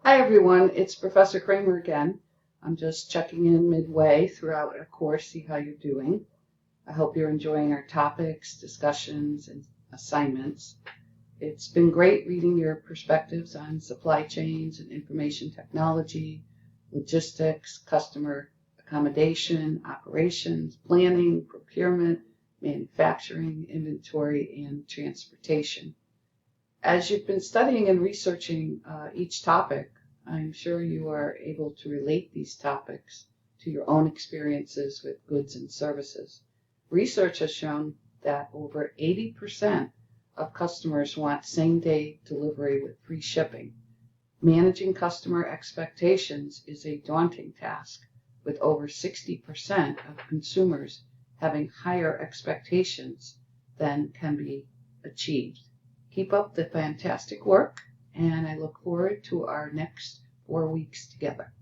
Hi everyone, it's Professor Kramer again. I'm just checking in midway throughout our course, see how you're doing. I hope you're enjoying our topics, discussions, and assignments. It's been great reading your perspectives on supply chains and information technology, logistics, customer accommodation, operations, planning, procurement, manufacturing, inventory, and transportation. As you've been studying and researching each topic, I'm sure you are able to relate these topics to your own experiences with goods and services. Research has shown that over 80% of customers want same-day delivery with free shipping. Managing customer expectations is a daunting task, with over 60% of consumers having higher expectations than can be achieved. Keep up the fantastic work, and I look forward to our next 4 weeks together.